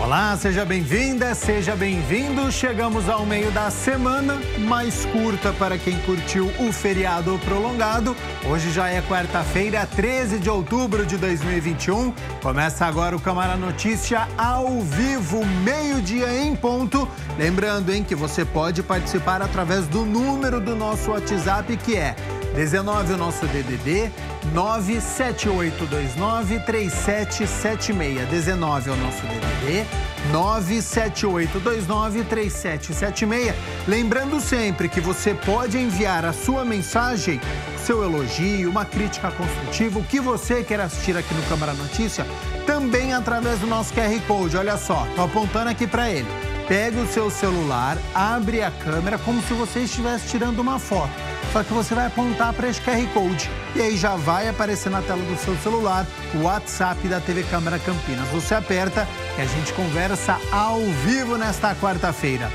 Olá, seja bem-vinda, seja bem-vindo. Chegamos ao meio da semana, mais curta para quem curtiu o feriado prolongado. Hoje já é quarta-feira, 13 de outubro de 2021. Começa agora o Câmara Notícia ao vivo, meio-dia em ponto. Lembrando, que você pode participar através do número do nosso WhatsApp, que é 19, o nosso DDD, 978293776. 19 é o nosso DDD, 978293776. Lembrando sempre que você pode enviar a sua mensagem, seu elogio, uma crítica construtiva, o que você quer assistir aqui no Câmara Notícia, também através do nosso QR Code. Olha só, tô apontando aqui para ele. Pega o seu celular, abre a câmera como se você estivesse tirando uma foto. Só que você vai apontar para esse QR Code e aí já vai aparecer na tela do seu celular o WhatsApp da TV Câmara Campinas. Você aperta e a gente conversa ao vivo nesta quarta-feira.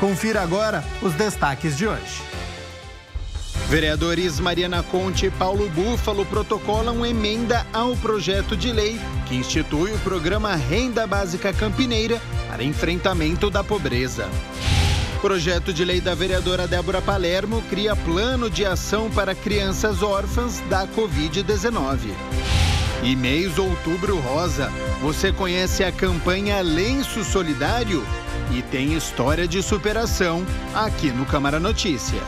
Confira agora os destaques de hoje. Vereadores Mariana Conte e Paulo Búfalo protocolam emenda ao projeto de lei que institui o programa Renda Básica Campineira para enfrentamento da pobreza. Projeto de lei da vereadora Débora Palermo cria plano de ação para crianças órfãs da Covid-19. E mês Outubro Rosa, você conhece a campanha Lenço Solidário? E tem história de superação aqui no Câmara Notícia.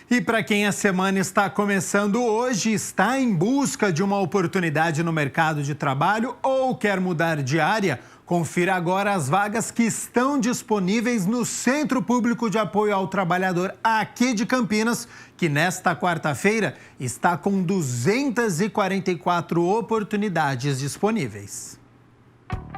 E para quem a semana está começando hoje, está em busca de uma oportunidade no mercado de trabalho ou quer mudar de área, confira agora as vagas que estão disponíveis no Centro Público de Apoio ao Trabalhador aqui de Campinas, que nesta quarta-feira está com 244 oportunidades disponíveis.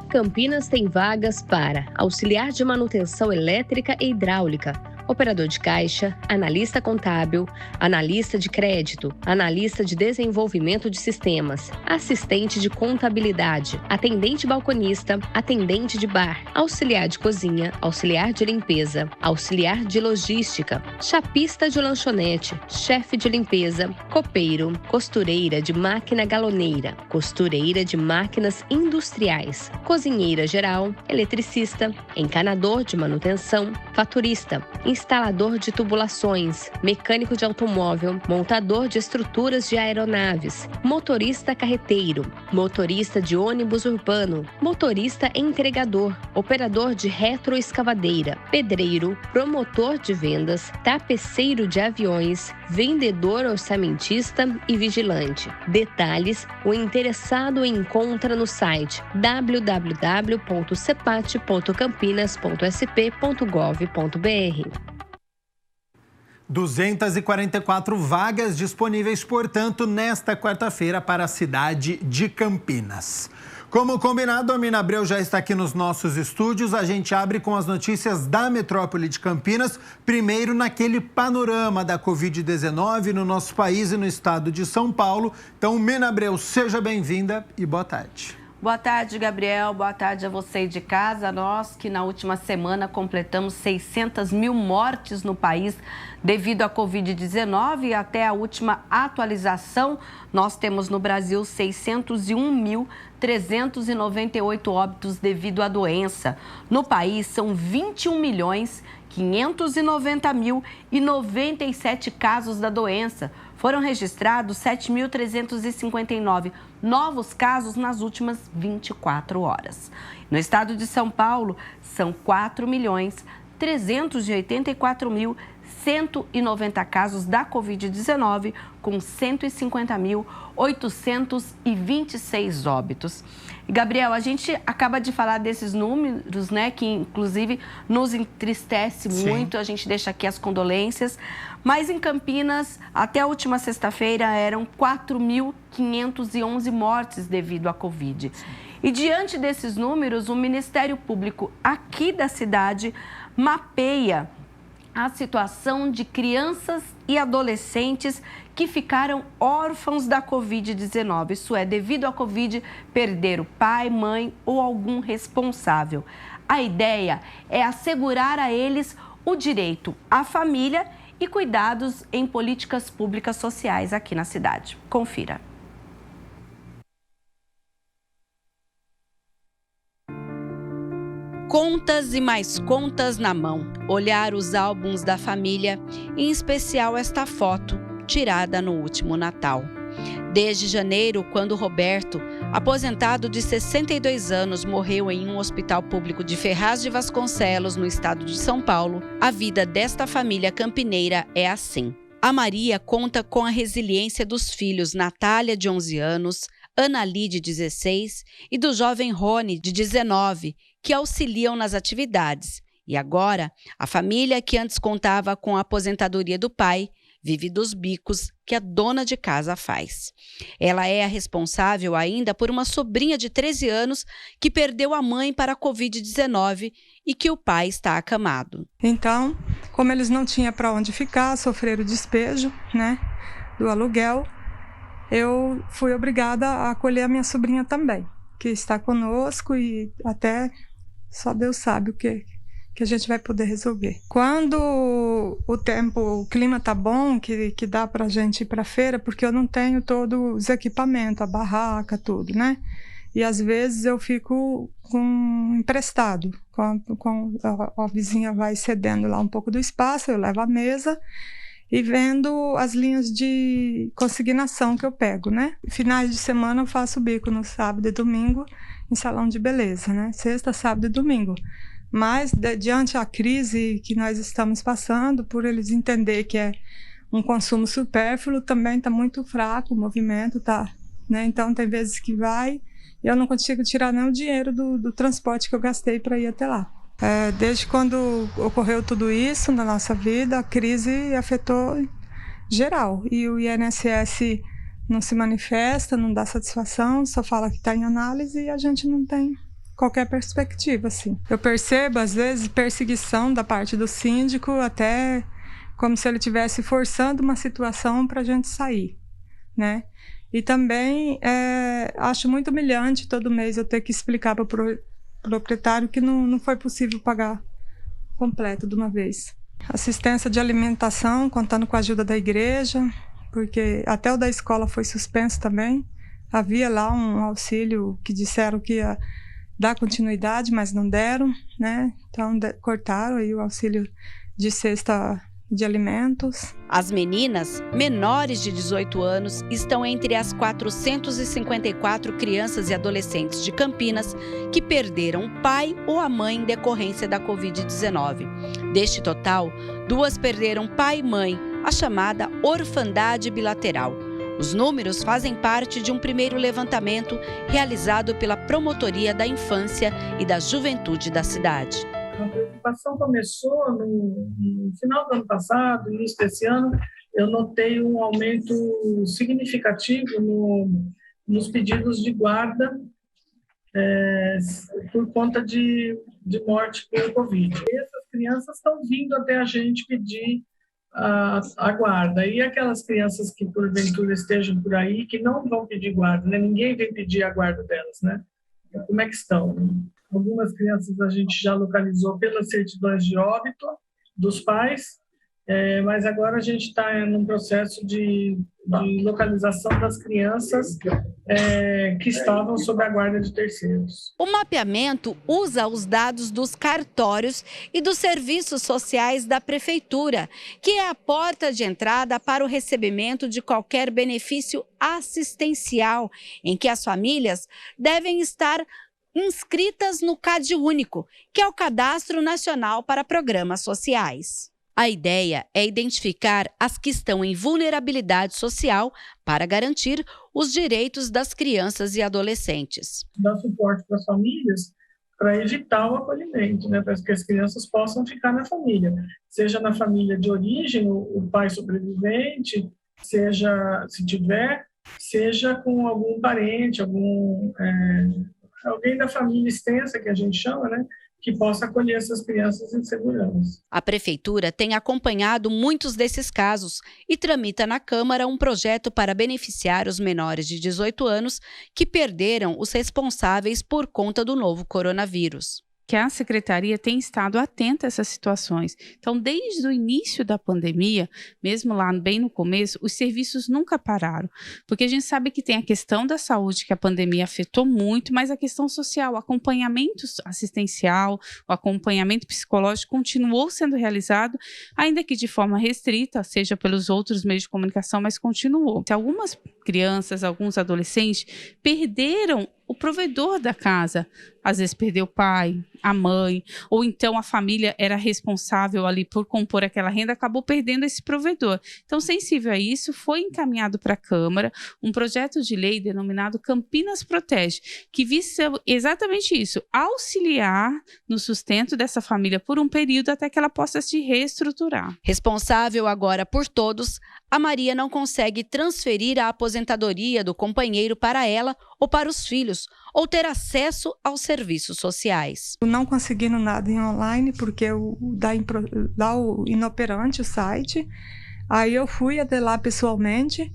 Campinas tem vagas para auxiliar de manutenção elétrica e hidráulica, operador de caixa, analista contábil, analista de crédito, analista de desenvolvimento de sistemas, assistente de contabilidade, atendente balconista, atendente de bar, auxiliar de cozinha, auxiliar de limpeza, auxiliar de logística, chapista de lanchonete, chefe de limpeza, copeiro, costureira de máquina galoneira, costureira de máquinas industriais, cozinheira geral, eletricista, encanador de manutenção, faturista, instalador de tubulações, mecânico de automóvel, montador de estruturas de aeronaves, motorista carreteiro, motorista de ônibus urbano, motorista entregador, operador de retroescavadeira, pedreiro, promotor de vendas, tapeceiro de aviões, vendedor orçamentista e vigilante. Detalhes, o interessado encontra no site www.cepat.campinas.sp.gov.br. 244 vagas disponíveis, portanto, nesta quarta-feira para a cidade de Campinas. Como combinado, a Mina Abreu já está aqui nos nossos estúdios. A gente abre com as notícias da metrópole de Campinas. Primeiro, naquele panorama da Covid-19 no nosso país e no estado de São Paulo. Então, Mina Abreu, seja bem-vinda e boa tarde. Boa tarde, Gabriel. Boa tarde a você aí de casa. Nós que na última semana completamos 600 mil mortes no país devido à Covid-19 e até a última atualização, nós temos no Brasil 601.398 óbitos devido à doença. No país são 21.590.097 casos da doença. Foram registrados 7.359 novos casos nas últimas 24 horas. No estado de São Paulo, são 4.384.190 casos da Covid-19, com 150.826 óbitos. E, Gabriel, a gente acaba de falar desses números, né, que inclusive nos entristece muito. A gente deixa aqui as condolências. Mas em Campinas, até a última sexta-feira, eram 4.511 mortes devido à Covid. E diante desses números, o Ministério Público aqui da cidade mapeia a situação de crianças e adolescentes que ficaram órfãos da Covid-19. Isso é, devido à Covid, perderam pai, mãe ou algum responsável. A ideia é assegurar a eles o direito à família e cuidados em políticas públicas sociais aqui na cidade. Confira. Contas e mais contas na mão. Olhar os álbuns da família, em especial esta foto, tirada no último Natal. Desde janeiro, quando Roberto, aposentado de 62 anos, morreu em um hospital público de Ferraz de Vasconcelos, no estado de São Paulo, a vida desta família campineira é assim. A Maria conta com a resiliência dos filhos Natália, de 11 anos, Anali, de 16, e do jovem Rony, de 19, que auxiliam nas atividades. E agora, a família, que antes contava com a aposentadoria do pai, vive dos bicos que a dona de casa faz. Ela é a responsável ainda por uma sobrinha de 13 anos que perdeu a mãe para a Covid-19 e que o pai está acamado. Então, como eles não tinham para onde ficar, sofreram o despejo, do aluguel, eu fui obrigada a acolher a minha sobrinha também, que está conosco e até só Deus sabe o que a gente vai poder resolver. Quando o clima tá bom, que dá pra gente ir pra feira, porque eu não tenho todos os equipamentos, a barraca, tudo, E às vezes eu fico emprestado. A vizinha vai cedendo lá um pouco do espaço, eu levo a mesa e vendo as linhas de consignação que eu pego, Finais de semana eu faço bico no sábado e domingo em salão de beleza, Sexta, sábado e domingo. Mas, diante da crise que nós estamos passando, por eles entenderem que é um consumo supérfluo, também está muito fraco o movimento, Então, tem vezes que vai e eu não consigo tirar nem o dinheiro do transporte que eu gastei para ir até lá. Desde quando ocorreu tudo isso na nossa vida, a crise afetou geral. E o INSS não se manifesta, não dá satisfação, só fala que está em análise e a gente não tem qualquer perspectiva, assim. Eu percebo, às vezes, perseguição da parte do síndico, até como se ele estivesse forçando uma situação para a gente sair, E também acho muito humilhante todo mês eu ter que explicar para o proprietário que não foi possível pagar completo de uma vez. Assistência de alimentação, contando com a ajuda da igreja, porque até o da escola foi suspenso também. Havia lá um auxílio que disseram que ia dar continuidade, mas não deram, Então cortaram aí o auxílio de cesta de alimentos. As meninas menores de 18 anos estão entre as 454 crianças e adolescentes de Campinas que perderam o pai ou a mãe em decorrência da Covid-19. Deste total, 2 perderam pai e mãe, a chamada orfandade bilateral. Os números fazem parte de um primeiro levantamento realizado pela Promotoria da Infância e da Juventude da cidade. A preocupação começou no final do ano passado, início desse ano. Eu notei um aumento significativo nos pedidos de guarda por conta de morte por Covid. Essas crianças estão vindo até a gente pedir a guarda. E aquelas crianças que porventura estejam por aí, que não vão pedir guarda, ninguém vem pedir a guarda delas, Como é que estão? Algumas crianças a gente já localizou pelas certidões de óbito dos pais, mas agora a gente está num processo de localização das crianças que estavam sob a guarda de terceiros. O mapeamento usa os dados dos cartórios e dos serviços sociais da prefeitura, que é a porta de entrada para o recebimento de qualquer benefício assistencial, em que as famílias devem estar inscritas no CadÚnico, que é o Cadastro Nacional para Programas Sociais. A ideia é identificar as que estão em vulnerabilidade social para garantir os direitos das crianças e adolescentes. Dar suporte para as famílias para evitar o acolhimento, para que as crianças possam ficar na família. Seja na família de origem, o pai sobrevivente, seja, se tiver, seja com algum parente, alguém da família extensa, que a gente chama, que possa acolher essas crianças em segurança. A Prefeitura tem acompanhado muitos desses casos e tramita na Câmara um projeto para beneficiar os menores de 18 anos que perderam os responsáveis por conta do novo coronavírus. que a Secretaria tem estado atenta a essas situações. Então, desde o início da pandemia, mesmo lá bem no começo, os serviços nunca pararam, porque a gente sabe que tem a questão da saúde, que a pandemia afetou muito, mas a questão social, o acompanhamento assistencial, o acompanhamento psicológico continuou sendo realizado, ainda que de forma restrita, seja pelos outros meios de comunicação, mas continuou. Se algumas crianças, alguns adolescentes perderam o provedor da casa, às vezes perdeu o pai, a mãe, ou então a família era responsável ali por compor aquela renda, acabou perdendo esse provedor. Então, sensível a isso, foi encaminhado para a Câmara um projeto de lei denominado Campinas Protege, que visa exatamente isso, auxiliar no sustento dessa família por um período até que ela possa se reestruturar. Responsável agora por todos, a Maria não consegue transferir a aposentadoria do companheiro para ela ou para os filhos, ou ter acesso aos serviços sociais. Não conseguindo nada em online, porque dá o inoperante o site. Aí eu fui até lá pessoalmente,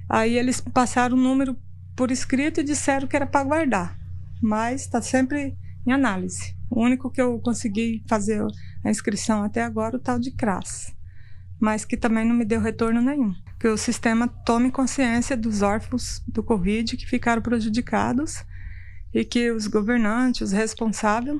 aí eles passaram o número por escrito e disseram que era para guardar, mas está sempre em análise. O único que eu consegui fazer a inscrição até agora é o tal de CRAS, mas que também não me deu retorno nenhum. Que o sistema tome consciência dos órfãos do Covid que ficaram prejudicados e que os governantes, os responsáveis,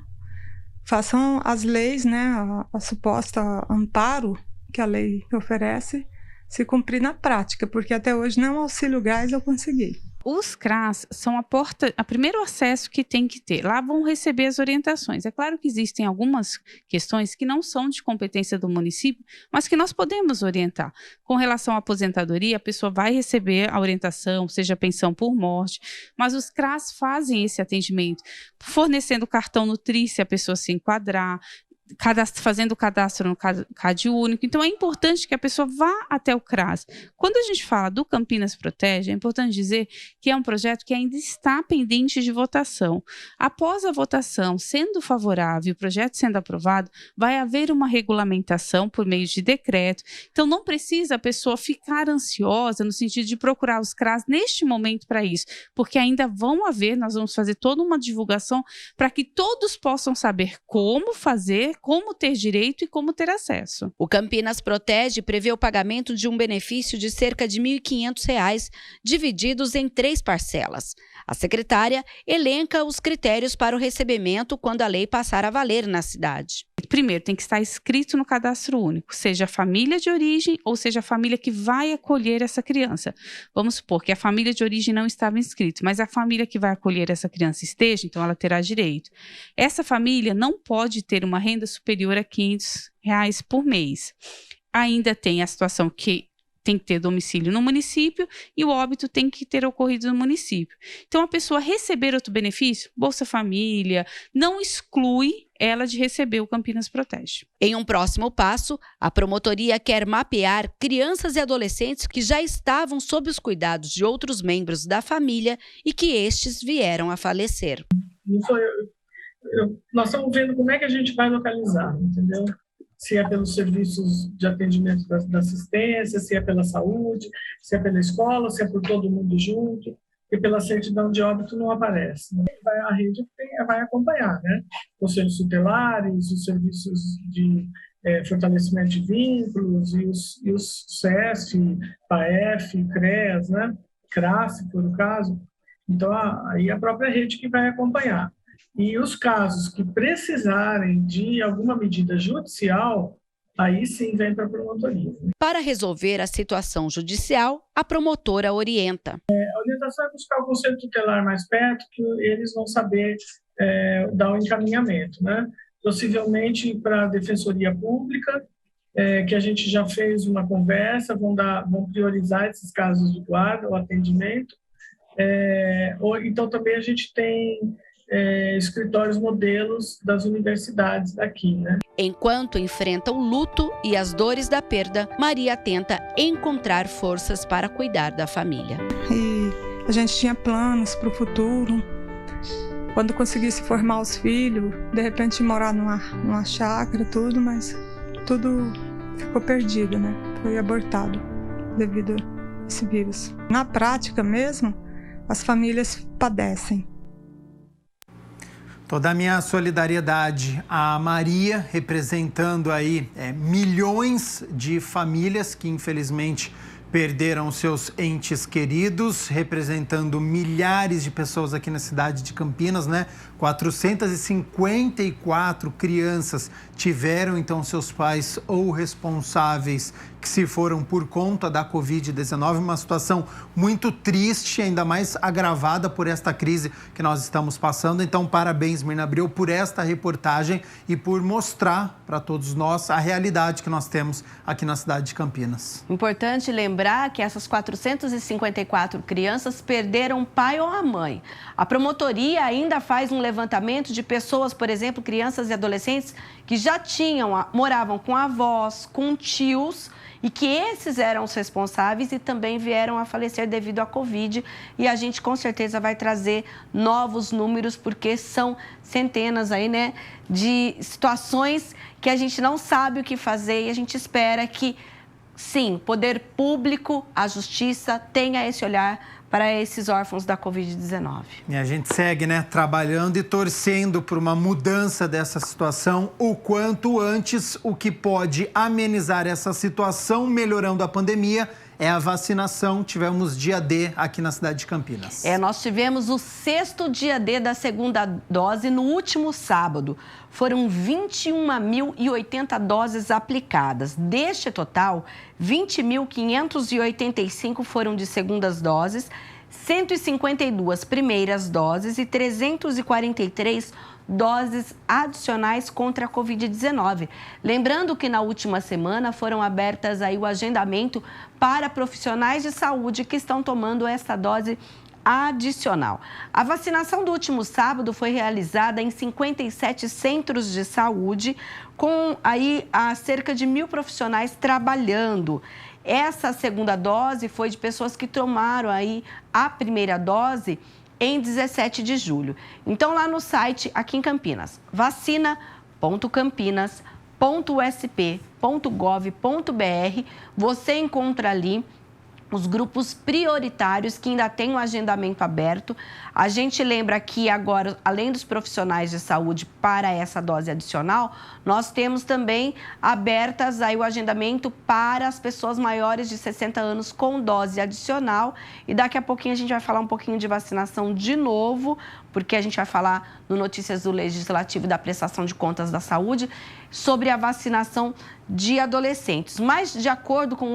façam as leis, né, a suposta amparo que a lei oferece, se cumprir na prática, porque até hoje nem um auxílio gás eu consegui. Os CRAS são a primeiro acesso que tem que ter. Lá vão receber as orientações. É claro que existem algumas questões que não são de competência do município, mas que nós podemos orientar. Com relação à aposentadoria, a pessoa vai receber a orientação, seja pensão por morte, mas os CRAS fazem esse atendimento, fornecendo cartão Nutri, se a pessoa se enquadrar, fazendo o cadastro no CAD único. Então, é importante que a pessoa vá até o CRAS. Quando a gente fala do Campinas Protege, é importante dizer que é um projeto que ainda está pendente de votação. Após a votação sendo favorável e o projeto sendo aprovado, vai haver uma regulamentação por meio de decreto. Então, não precisa a pessoa ficar ansiosa no sentido de procurar os CRAS neste momento para isso, porque ainda nós vamos fazer toda uma divulgação para que todos possam saber como fazer, como ter direito e como ter acesso. O Campinas Protege prevê o pagamento de um benefício de cerca de R$ 1.500, divididos em 3 parcelas. A secretária elenca os critérios para o recebimento quando a lei passar a valer na cidade. Primeiro, tem que estar inscrito no cadastro único, seja a família de origem ou seja a família que vai acolher essa criança. Vamos supor que a família de origem não estava inscrita, mas a família que vai acolher essa criança esteja, então ela terá direito. Essa família não pode ter uma renda superior a R$ 500 por mês. Ainda tem a situação que tem que ter domicílio no município e o óbito tem que ter ocorrido no município. Então, a pessoa receber outro benefício, Bolsa Família, não exclui ela de receber o Campinas Protege. Em um próximo passo, a promotoria quer mapear crianças e adolescentes que já estavam sob os cuidados de outros membros da família e que estes vieram a falecer. Nós estamos vendo como é que a gente vai localizar, entendeu? Se é pelos serviços de atendimento da assistência, se é pela saúde, se é pela escola, se é por todo mundo junto, e pela certidão de óbito não aparece. A rede vai acompanhar, né? Os serviços tutelares, os serviços de fortalecimento de vínculos, e os SESF, PAEF, CREAS, né? CRAS, se for o caso. Então, aí a própria rede que vai acompanhar. E os casos que precisarem de alguma medida judicial, aí sim vem para a promotoria. Para resolver a situação judicial, a promotora orienta. A orientação é buscar o conselho tutelar mais perto, que eles vão saber dar o encaminhamento, né? Possivelmente para a Defensoria Pública, que a gente já fez uma conversa, vão priorizar esses casos de guarda, o atendimento. Então também a gente tem escritórios modelos das universidades daqui, né? Enquanto enfrenta o luto e as dores da perda, Maria tenta encontrar forças para cuidar da família. E a gente tinha planos para o futuro. Quando conseguisse formar os filhos, de repente morar numa chácara, tudo, mas tudo ficou perdido, né? Foi abortado devido a esse vírus. Na prática mesmo, as famílias padecem. Toda a minha solidariedade à Maria, representando aí milhões de famílias que infelizmente perderam seus entes queridos, representando milhares de pessoas aqui na cidade de Campinas, né? 454 crianças tiveram, então, seus pais ou responsáveis que se foram por conta da Covid-19. Uma situação muito triste, ainda mais agravada por esta crise que nós estamos passando. Então, parabéns, Mirna Abreu, por esta reportagem e por mostrar para todos nós a realidade que nós temos aqui na cidade de Campinas. Importante lembrar que essas 454 crianças perderam o pai ou a mãe. A promotoria ainda faz um levantamento de pessoas, por exemplo, crianças e adolescentes que já moravam com avós, com tios, e que esses eram os responsáveis e também vieram a falecer devido à Covid. E a gente com certeza vai trazer novos números, porque são centenas aí, né, de situações que a gente não sabe o que fazer, e a gente espera que, sim, o poder público, a justiça, tenha esse olhar para esses órfãos da Covid-19. E a gente segue, né, trabalhando e torcendo por uma mudança dessa situação o quanto antes. O que pode amenizar essa situação, melhorando a pandemia, é a vacinação. Tivemos dia D aqui na cidade de Campinas. Nós tivemos o 6º dia D da segunda dose no último sábado. Foram 21.080 doses aplicadas. Deste total, 20.585 foram de segundas doses, 152 primeiras doses e 343 doses adicionais contra a Covid-19. Lembrando que na última semana foram abertas aí o agendamento para profissionais de saúde que estão tomando essa dose adicional. A vacinação do último sábado foi realizada em 57 centros de saúde, com aí cerca de 1.000 profissionais trabalhando. Essa segunda dose foi de pessoas que tomaram aí a primeira dose em 17 de julho. Então, lá no site, aqui em Campinas, vacina.campinas.usp.gov.br, você encontra ali os grupos prioritários que ainda têm um agendamento aberto. A gente lembra que agora, além dos profissionais de saúde para essa dose adicional, nós temos também abertas aí o agendamento para as pessoas maiores de 60 anos com dose adicional. E daqui a pouquinho a gente vai falar um pouquinho de vacinação de novo, porque a gente vai falar no Notícias do Legislativo da Prestação de Contas da Saúde sobre a vacinação de adolescentes. Mas, de acordo com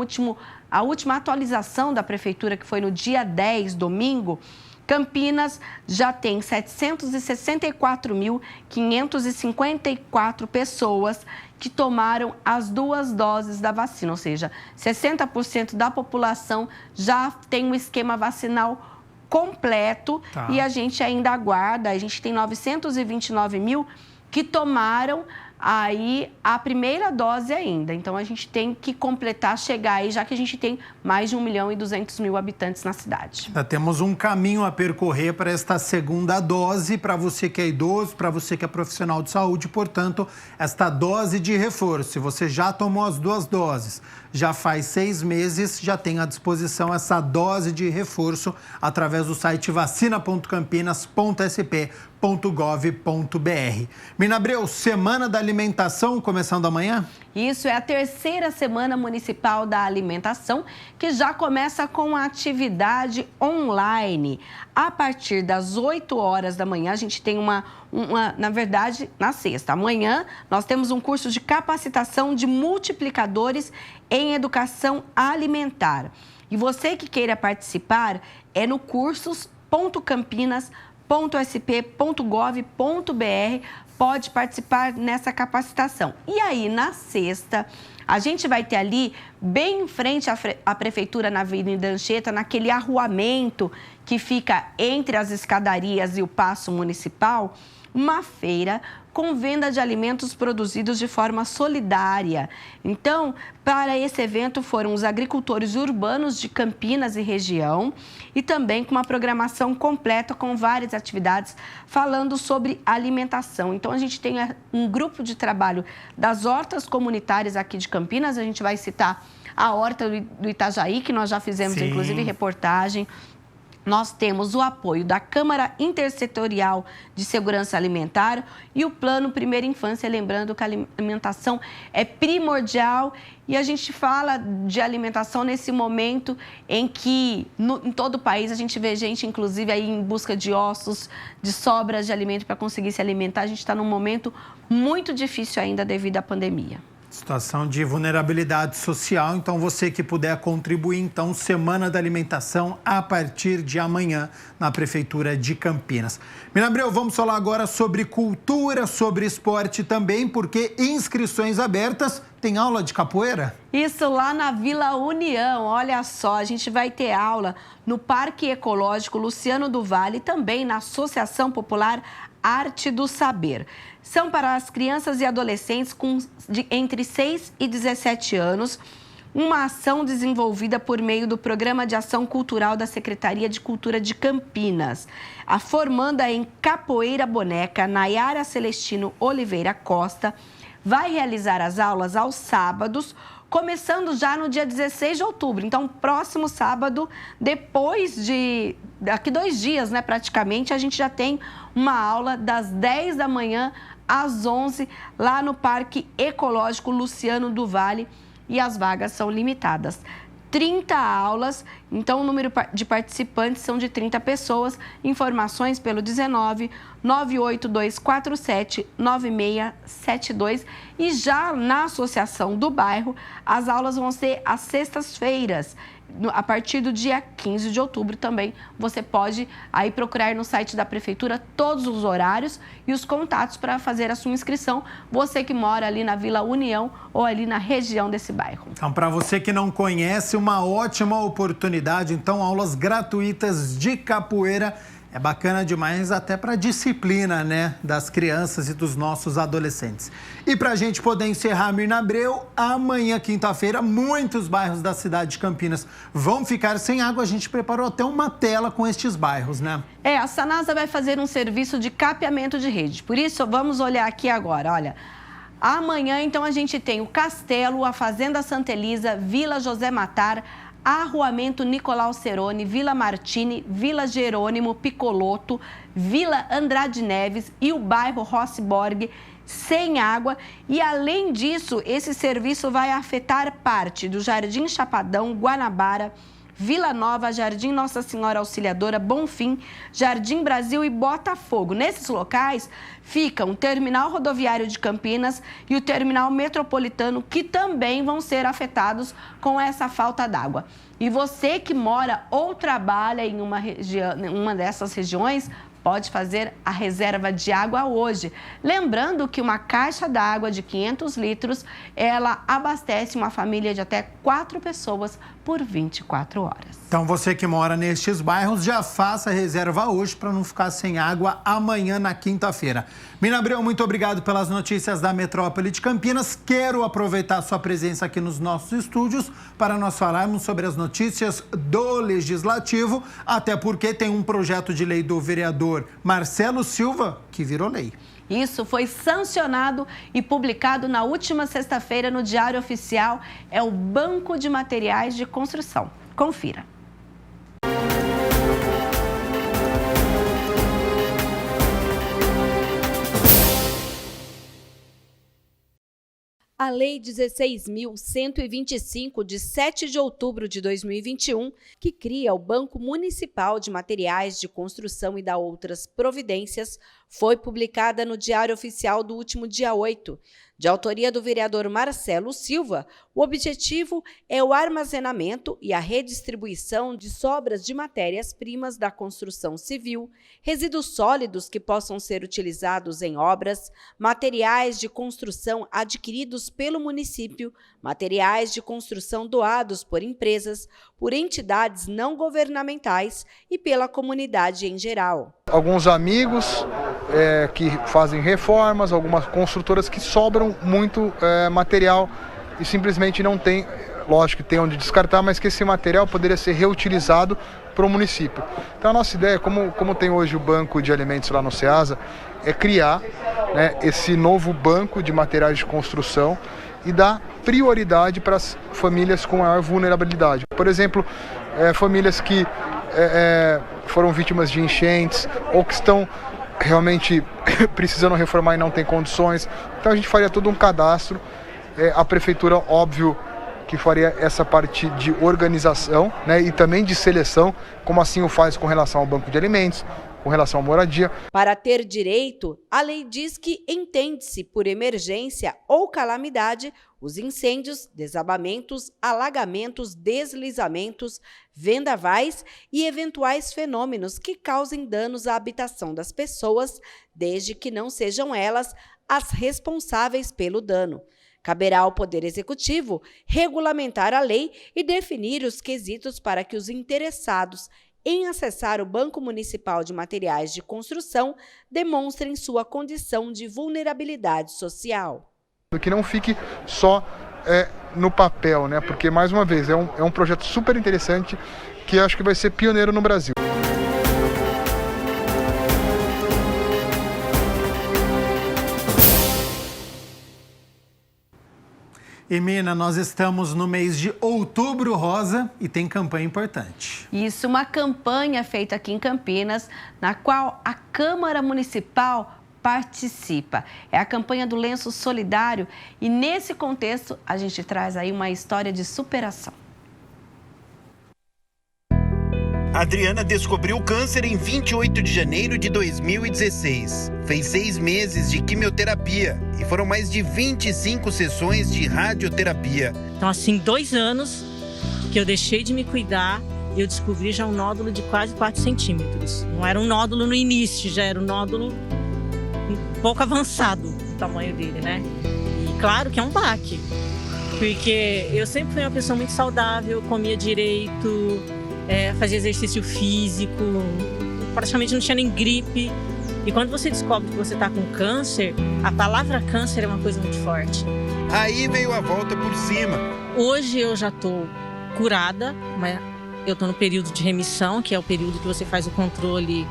a última atualização da Prefeitura, que foi no dia 10, domingo, Campinas já tem 764.554 pessoas que tomaram as 2 doses da vacina, ou seja, 60% da população já tem um esquema vacinal completo. Tá. E a gente ainda aguarda, a gente tem 929 mil que tomaram aí a primeira dose ainda. Então, a gente tem que completar, chegar aí, já que a gente tem mais de 1.200.000 habitantes na cidade. Já temos um caminho a percorrer para esta segunda dose, para você que é idoso, para você que é profissional de saúde. Portanto, esta dose de reforço, se você já tomou as 2 doses, já faz 6 meses, já tem à disposição essa dose de reforço através do site vacina.campinas.sp.gov.br. Mirna Abreu, Semana da Alimentação começando amanhã? Isso, é a 3ª Semana Municipal da Alimentação, que já começa com a atividade online. A partir das 8 horas da manhã, a gente tem na verdade, na sexta. Amanhã, nós temos um curso de capacitação de multiplicadores em educação alimentar. E você que queira participar, é no cursos.campinas.sp.gov.br, pode participar nessa capacitação. E aí, na sexta, a gente vai ter ali, bem em frente à Prefeitura, na Avenida Anchieta, naquele arruamento que fica entre as escadarias e o Paço Municipal, uma feira com venda de alimentos produzidos de forma solidária. Então, para esse evento foram os agricultores urbanos de Campinas e região, e também com uma programação completa com várias atividades falando sobre alimentação. Então, a gente tem um grupo de trabalho das hortas comunitárias aqui de Campinas. A gente vai citar a horta do Itajaí, que nós já fizemos, inclusive, reportagem. nós temos o apoio da Câmara Intersetorial de Segurança Alimentar e o Plano Primeira Infância, lembrando que a alimentação é primordial e a gente fala de alimentação nesse momento em que em todo o país a gente vê gente, inclusive, aí em busca de ossos, de sobras de alimento para conseguir se alimentar. A gente está num momento muito difícil ainda devido à pandemia. Situação de vulnerabilidade social, então você que puder contribuir, então, Semana da Alimentação a partir de amanhã na Prefeitura de Campinas. Minabreu, vamos falar agora sobre cultura, sobre esporte também, porque inscrições abertas, tem aula de capoeira? Isso lá na Vila União, olha só, a gente vai ter aula no Parque Ecológico Luciano do Vale e também na Associação Popular Arte do Saber. São para as crianças e adolescentes entre 6 e 17 anos, uma ação desenvolvida por meio do Programa de Ação Cultural da Secretaria de Cultura de Campinas. A formanda em Capoeira Boneca, Nayara Celestino Oliveira Costa, vai realizar as aulas aos sábados, começando já no dia 16 de outubro. Então, próximo sábado, daqui 2 dias, né, praticamente, a gente já tem uma aula das 10 da manhã às 11, lá no Parque Ecológico Luciano do Vale, e as vagas são limitadas. 30 aulas, então o número de participantes são de 30 pessoas. Informações pelo 19 98247 9672. E já na Associação do Bairro, as aulas vão ser às sextas-feiras. A partir do dia 15 de outubro também, você pode aí procurar no site da Prefeitura todos os horários e os contatos para fazer a sua inscrição, você que mora ali na Vila União ou ali na região desse bairro. Então, para você que não conhece, uma ótima oportunidade, então, aulas gratuitas de capoeira. É bacana demais até para a disciplina, né, das crianças e dos nossos adolescentes. E para a gente poder encerrar, Mirna Abreu, amanhã, quinta-feira, muitos bairros da cidade de Campinas vão ficar sem água. A gente preparou até uma tela com estes bairros, né? A Sanasa vai fazer um serviço de capeamento de rede. Por isso, vamos olhar aqui agora, olha. Amanhã, então, a gente tem o Castelo, a Fazenda Santa Elisa, Vila José Matar, Arruamento Nicolau Cerone, Vila Martini, Vila Jerônimo Picoloto, Vila Andrade Neves e o bairro Rossborg sem água. E, além disso, esse serviço vai afetar parte do Jardim Chapadão, Guanabara, Vila Nova, Jardim Nossa Senhora Auxiliadora, Bonfim, Jardim Brasil e Botafogo. Nesses locais ficam o Terminal Rodoviário de Campinas e o Terminal Metropolitano, que também vão ser afetados com essa falta d'água. E você que mora ou trabalha em uma dessas regiões, pode fazer a reserva de água hoje. Lembrando que uma caixa d'água de 500 litros, ela abastece uma família de até 4 pessoas por 24 horas. Então, você que mora nestes bairros, já faça a reserva hoje para não ficar sem água amanhã na quinta-feira. Mirna Abreu, muito obrigado pelas notícias da Metrópole de Campinas. Quero aproveitar a sua presença aqui nos nossos estúdios para nós falarmos sobre as notícias do Legislativo, até porque tem um projeto de lei do vereador Marcelo Silva que virou lei. Isso foi sancionado e publicado na última sexta-feira no Diário Oficial. É o Banco de Materiais de Construção. Confira. A Lei 16.125, de 7 de outubro de 2021, que cria o Banco Municipal de Materiais de Construção e dá outras providências, foi publicada no Diário Oficial do último dia 8. De autoria do vereador Marcelo Silva, o objetivo é o armazenamento e a redistribuição de sobras de matérias-primas da construção civil, resíduos sólidos que possam ser utilizados em obras, materiais de construção adquiridos pelo município, materiais de construção doados por empresas, por entidades não governamentais e pela comunidade em geral. Alguns amigos que fazem reformas, algumas construtoras que sobram muito material e simplesmente não tem, lógico que tem onde descartar, mas que esse material poderia ser reutilizado para o município. Então a nossa ideia, como tem hoje o banco de alimentos lá no Ceasa, é criar, né, esse novo banco de materiais de construção e dar prioridade para as famílias com maior vulnerabilidade. Por exemplo, famílias que foram vítimas de enchentes ou que estão realmente precisando reformar e não tem condições. Então a gente faria todo um cadastro. A prefeitura, óbvio, que faria essa parte de organização, né, e também de seleção, como assim o faz com relação ao banco de alimentos, com relação à moradia. Para ter direito, a lei diz que entende-se por emergência ou calamidade os incêndios, desabamentos, alagamentos, deslizamentos, vendavais e eventuais fenômenos que causem danos à habitação das pessoas, desde que não sejam elas as responsáveis pelo dano. Caberá ao Poder Executivo regulamentar a lei e definir os quesitos para que os interessados em acessar o Banco Municipal de Materiais de Construção demonstrem sua condição de vulnerabilidade social. Que não fique só no papel, né? Porque, mais uma vez, é um projeto super interessante que acho que vai ser pioneiro no Brasil. E Mina, nós estamos no mês de Outubro Rosa e tem campanha importante. Isso, uma campanha feita aqui em Campinas, na qual a Câmara Municipal participa. É a campanha do Lenço Solidário e nesse contexto a gente traz aí uma história de superação. Adriana descobriu câncer em 28 de janeiro de 2016. Fez 6 meses de quimioterapia e foram mais de 25 sessões de radioterapia. Então, assim, 2 anos que eu deixei de me cuidar, eu descobri já um nódulo de quase 4 centímetros. Não era um nódulo no início, já era um nódulo um pouco avançado o tamanho dele, né? E claro que é um baque, porque eu sempre fui uma pessoa muito saudável, comia direito, fazia exercício físico, praticamente não tinha nem gripe. E quando você descobre que você está com câncer, a palavra câncer é uma coisa muito forte. Aí veio a volta por cima. Hoje eu já estou curada, mas eu estou no período de remissão, que é o período que você faz o controle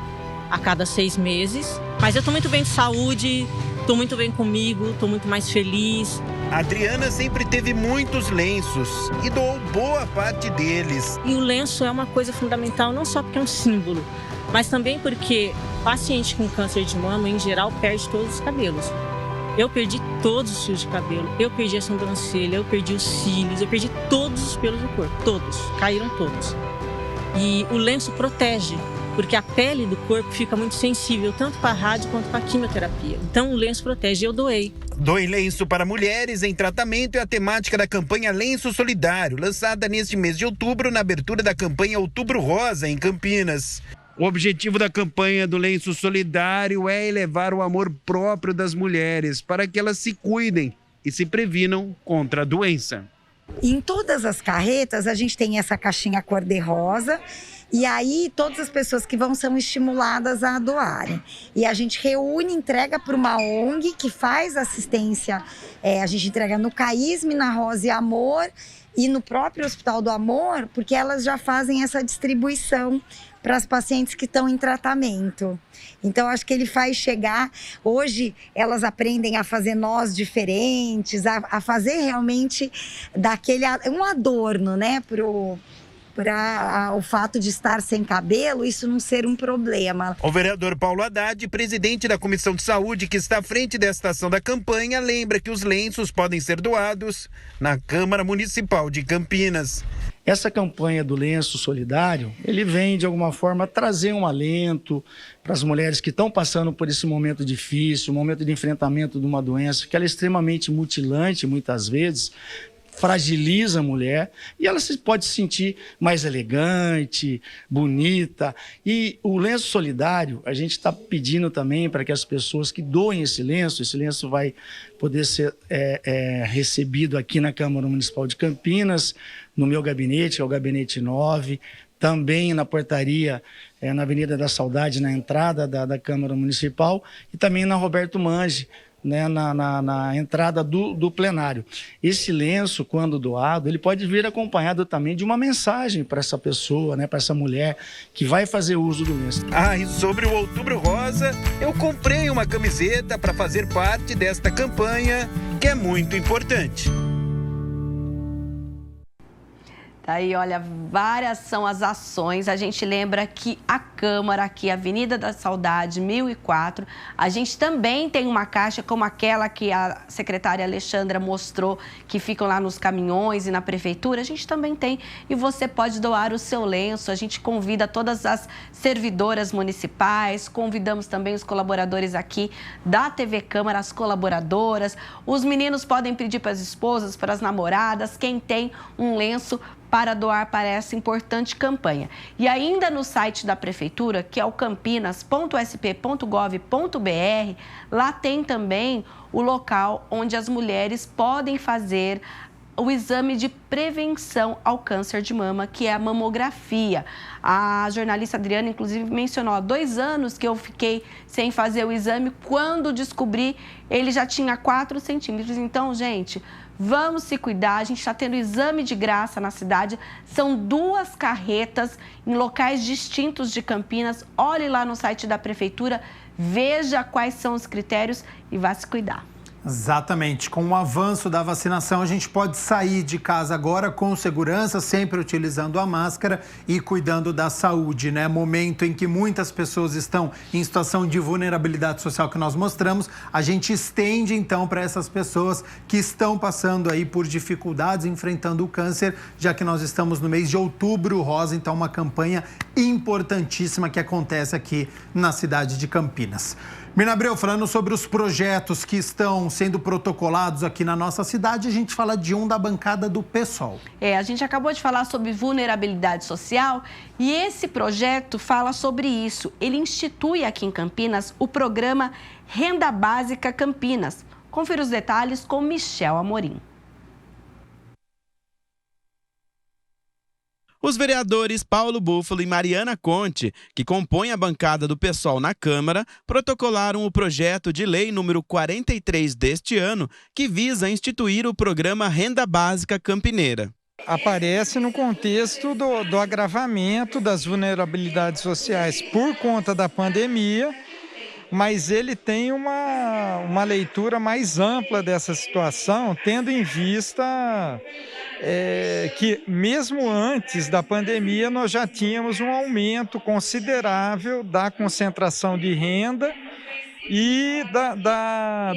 a cada 6 meses. Mas eu estou muito bem de saúde, estou muito bem comigo, estou muito mais feliz. A Adriana sempre teve muitos lenços e doou boa parte deles. E o lenço é uma coisa fundamental, não só porque é um símbolo, mas também porque paciente com câncer de mama, em geral, perde todos os cabelos. Eu perdi todos os fios de cabelo, eu perdi a sobrancelha, eu perdi os cílios, eu perdi todos os pelos do corpo, todos, caíram todos. E o lenço protege, porque a pele do corpo fica muito sensível, tanto para a rádio quanto para a quimioterapia. Então o lenço protege, eu doei. Doe lenço para mulheres em tratamento é a temática da campanha Lenço Solidário, lançada neste mês de outubro na abertura da campanha Outubro Rosa, em Campinas. O objetivo da campanha do Lenço Solidário é elevar o amor próprio das mulheres para que elas se cuidem e se previnam contra a doença. Em todas as carretas a gente tem essa caixinha cor-de-rosa e aí todas as pessoas que vão são estimuladas a doarem. E a gente reúne, entrega para uma ONG que faz assistência, a gente entrega no CAISM, na Rosa e Amor e no próprio Hospital do Amor, porque elas já fazem essa distribuição para as pacientes que estão em tratamento. Então, acho que ele faz chegar... Hoje, elas aprendem a fazer nós diferentes, a fazer realmente um adorno, né, para o fato de estar sem cabelo, isso não ser um problema. O vereador Paulo Haddad, presidente da Comissão de Saúde, que está à frente desta ação da campanha, lembra que os lenços podem ser doados na Câmara Municipal de Campinas. Essa campanha do Lenço Solidário, ele vem, de alguma forma, trazer um alento para as mulheres que estão passando por esse momento difícil, um momento de enfrentamento de uma doença que ela é extremamente mutilante, muitas vezes, fragiliza a mulher e ela pode se sentir mais elegante, bonita. E o lenço solidário, a gente está pedindo também para que as pessoas que doem esse lenço vai poder ser recebido aqui na Câmara Municipal de Campinas, no meu gabinete, que é o Gabinete 9, também na portaria, na Avenida da Saudade, na entrada da Câmara Municipal, e também na Roberto Mange, né, na entrada do plenário. Esse lenço, quando doado, ele pode vir acompanhado também de uma mensagem para essa pessoa, né, para essa mulher que vai fazer uso do lenço. E sobre o Outubro Rosa, eu comprei uma camiseta para fazer parte desta campanha, que é muito importante. Daí, olha, várias são as ações. A gente lembra que a Câmara, aqui, Avenida da Saudade, 1004, a gente também tem uma caixa como aquela que a secretária Alexandra mostrou, que ficam lá nos caminhões e na prefeitura. A gente também tem e você pode doar o seu lenço. A gente convida todas as servidoras municipais, convidamos também os colaboradores aqui da TV Câmara, as colaboradoras. Os meninos podem pedir para as esposas, para as namoradas, quem tem um lenço para doar para essa importante campanha. E ainda no site da Prefeitura, que é o campinas.sp.gov.br, lá tem também o local onde as mulheres podem fazer o exame de prevenção ao câncer de mama, que é a mamografia. A jornalista Adriana, inclusive, mencionou há 2 anos que eu fiquei sem fazer o exame. Quando descobri, ele já tinha 4 centímetros. Então, gente, vamos se cuidar. A gente está tendo exame de graça na cidade. São 2 carretas em locais distintos de Campinas. Olhe lá no site da Prefeitura, veja quais são os critérios e vá se cuidar. Exatamente. Com o avanço da vacinação, a gente pode sair de casa agora com segurança, sempre utilizando a máscara e cuidando da saúde, né? Momento em que muitas pessoas estão em situação de vulnerabilidade social que nós mostramos, a gente estende então para essas pessoas que estão passando aí por dificuldades, enfrentando o câncer, já que nós estamos no mês de Outubro Rosa, então uma campanha importantíssima que acontece aqui na cidade de Campinas. Mirna Abreu, falando sobre os projetos que estão sendo protocolados aqui na nossa cidade, a gente fala de um da bancada do PSOL. A gente acabou de falar sobre vulnerabilidade social e esse projeto fala sobre isso. Ele institui aqui em Campinas o programa Renda Básica Campinas. Confira os detalhes com Michel Amorim. Os vereadores Paulo Búfalo e Mariana Conte, que compõem a bancada do PSOL na Câmara, protocolaram o projeto de lei número 43 deste ano, que visa instituir o programa Renda Básica Campineira. Aparece no contexto do agravamento das vulnerabilidades sociais por conta da pandemia, mas ele tem uma leitura mais ampla dessa situação, tendo em vista que mesmo antes da pandemia nós já tínhamos um aumento considerável da concentração de renda e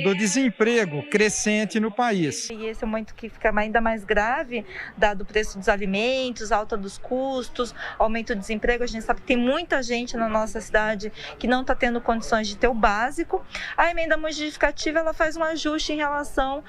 do desemprego crescente no país. E esse é um momento que fica ainda mais grave, dado o preço dos alimentos, alta dos custos, aumento do desemprego. A gente sabe que tem muita gente na nossa cidade que não está tendo condições de ter o básico. A emenda modificativa, ela faz um ajuste em relação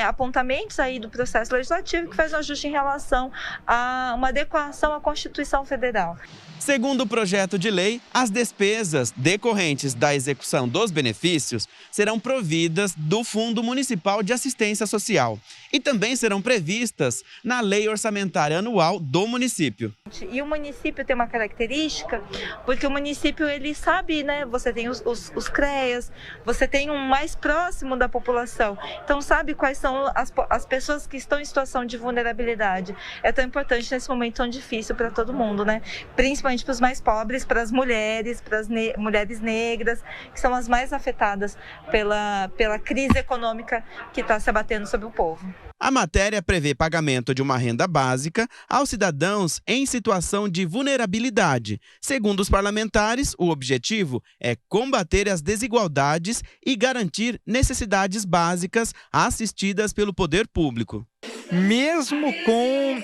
apontamentos aí do processo legislativo, que faz um ajuste em relação a uma adequação à Constituição Federal. Segundo o projeto de lei, as despesas decorrentes da execução dos benefícios serão providas do Fundo Municipal de Assistência Social e também serão previstas na Lei Orçamentária Anual do município. E o município tem uma característica, porque o município, ele sabe, né? Você tem os CREAs, você tem um mais próximo da população, então sabe quais são as pessoas que estão em situação de vulnerabilidade. É tão importante nesse momento tão difícil para todo mundo, né? Principalmente para os mais pobres, para as mulheres, para as mulheres negras, que são as mais afetadas pela crise econômica que está se abatendo sobre o povo. A matéria prevê pagamento de uma renda básica aos cidadãos em situação de vulnerabilidade. Segundo os parlamentares, o objetivo é combater as desigualdades e garantir necessidades básicas assistidas pelo poder público. Mesmo com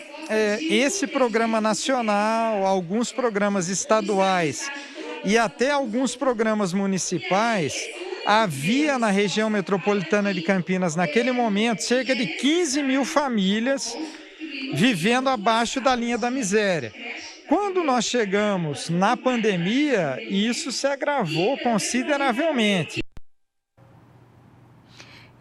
esse programa nacional, alguns programas estaduais e até alguns programas municipais, havia na região metropolitana de Campinas, naquele momento, cerca de 15 mil famílias vivendo abaixo da linha da miséria. Quando nós chegamos na pandemia, isso se agravou consideravelmente.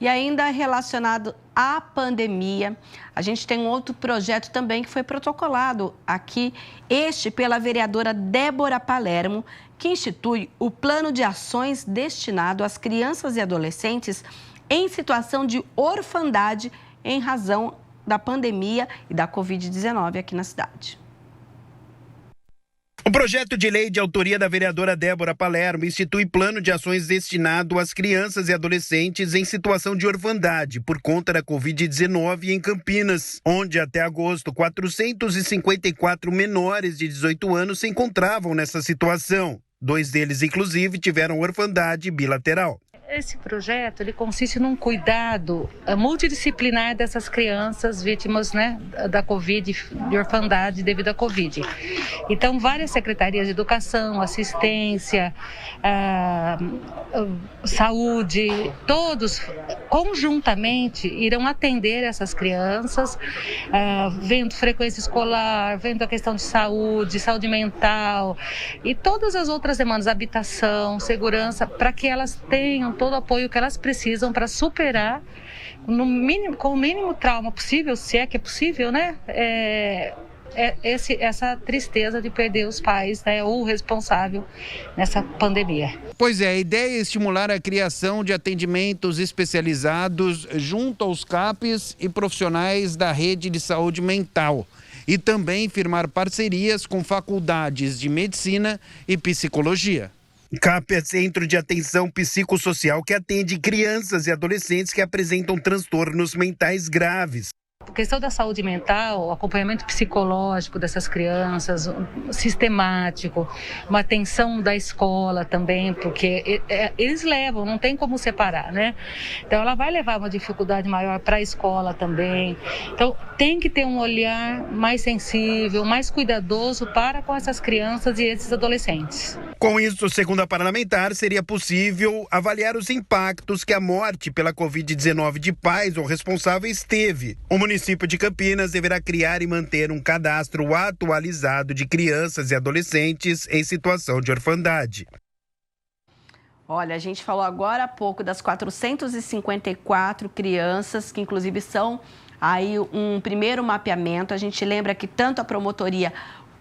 E ainda relacionado à pandemia, a gente tem um outro projeto também que foi protocolado aqui, este pela vereadora Débora Palermo, que institui o plano de ações destinado às crianças e adolescentes em situação de orfandade em razão da pandemia e da Covid-19 aqui na cidade. O projeto de lei de autoria da vereadora Débora Palermo institui plano de ações destinado às crianças e adolescentes em situação de orfandade por conta da Covid-19 em Campinas, onde até agosto 454 menores de 18 anos se encontravam nessa situação. 2 deles, inclusive, tiveram orfandade bilateral. Esse projeto ele consiste num cuidado multidisciplinar dessas crianças vítimas, né, da Covid, de orfandade devido à Covid. Então, várias secretarias de educação, assistência, saúde, todos conjuntamente irão atender essas crianças, vendo frequência escolar, vendo a questão de saúde saúde mental e todas as outras demandas, habitação, segurança, para que elas tenham todo o apoio que elas precisam para superar no mínimo, com o mínimo trauma possível, se é que é possível, né? Essa tristeza de perder os pais, né, ou o responsável nessa pandemia. Pois é, a ideia é estimular a criação de atendimentos especializados junto aos CAPs e profissionais da rede de saúde mental e também firmar parcerias com faculdades de medicina e psicologia. CAP é Centro de Atenção Psicossocial que atende crianças e adolescentes que apresentam transtornos mentais graves. A questão da saúde mental, o acompanhamento psicológico dessas crianças, sistemático, uma atenção da escola também, porque eles levam, não tem como separar, né? Então ela vai levar uma dificuldade maior para a escola também. Então tem que ter um olhar mais sensível, mais cuidadoso para com essas crianças e esses adolescentes. Com isso, segundo a parlamentar, seria possível avaliar os impactos que a morte pela Covid-19 de pais ou responsáveis teve. O município de Campinas deverá criar e manter um cadastro atualizado de crianças e adolescentes em situação de orfandade. Olha, a gente falou agora há pouco das 454 crianças, que inclusive são aí um primeiro mapeamento. A gente lembra que tanto a promotoria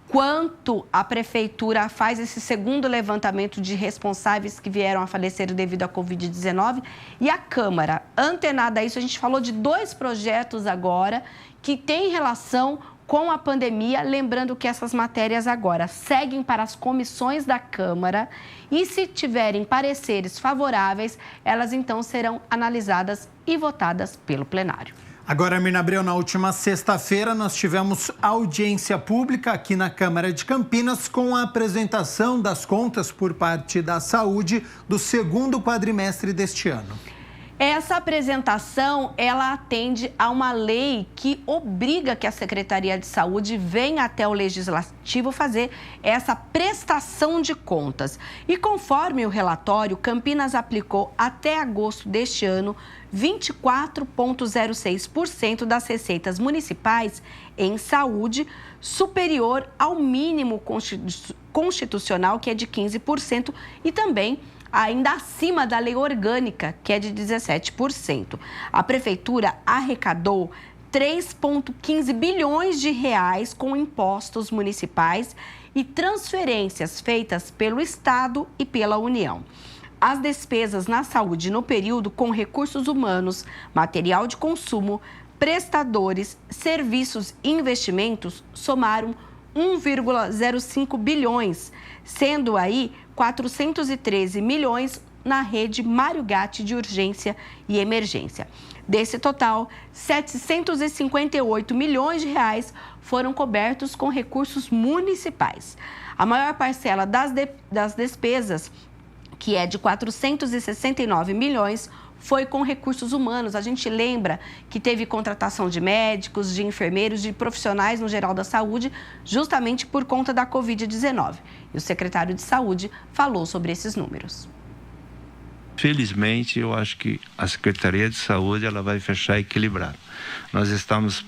quanto a prefeitura faz esse segundo levantamento de responsáveis que vieram a falecer devido à Covid-19 e a Câmara. Antenada a isso, a gente falou de 2 projetos agora que têm relação com a pandemia, lembrando que essas matérias agora seguem para as comissões da Câmara e se tiverem pareceres favoráveis, elas então serão analisadas e votadas pelo plenário. Agora, Mirna Abreu, na última sexta-feira nós tivemos audiência pública aqui na Câmara de Campinas com a apresentação das contas por parte da saúde do segundo quadrimestre deste ano. Essa apresentação, ela atende a uma lei que obriga que a Secretaria de Saúde venha até o Legislativo fazer essa prestação de contas. E conforme o relatório, Campinas aplicou até agosto deste ano 24,06% das receitas municipais em saúde, superior ao mínimo constitucional, que é de 15%, e também ainda acima da lei orgânica, que é de 17%. A prefeitura arrecadou 3,15 bilhões de reais com impostos municipais e transferências feitas pelo Estado e pela União. As despesas na saúde no período com recursos humanos, material de consumo, prestadores, serviços e investimentos somaram 1,05 bilhões, sendo aí 413 milhões na rede Mário Gatti de urgência e emergência. Desse total, 758 milhões de reais foram cobertos com recursos municipais. A maior parcela das despesas, que é de 469 milhões, foi com recursos humanos. A gente lembra que teve contratação de médicos, de enfermeiros, de profissionais no geral da saúde, justamente por conta da Covid-19. E o secretário de Saúde falou sobre esses números. Felizmente, eu acho que a Secretaria de Saúde ela vai fechar equilibrado. Nós estamos,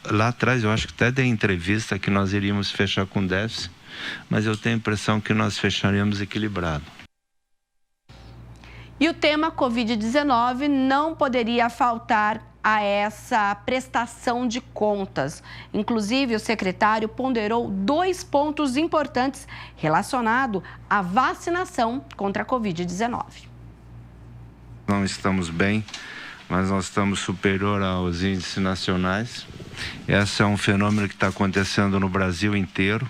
lá atrás, eu acho que até dei entrevista que nós iríamos fechar com déficit, mas eu tenho a impressão que nós fecharíamos equilibrado. E o tema Covid-19 não poderia faltar a essa prestação de contas. Inclusive, o secretário ponderou 2 pontos importantes relacionados à vacinação contra a Covid-19. Não estamos bem, mas nós estamos superior aos índices nacionais. Esse é um fenômeno que está acontecendo no Brasil inteiro.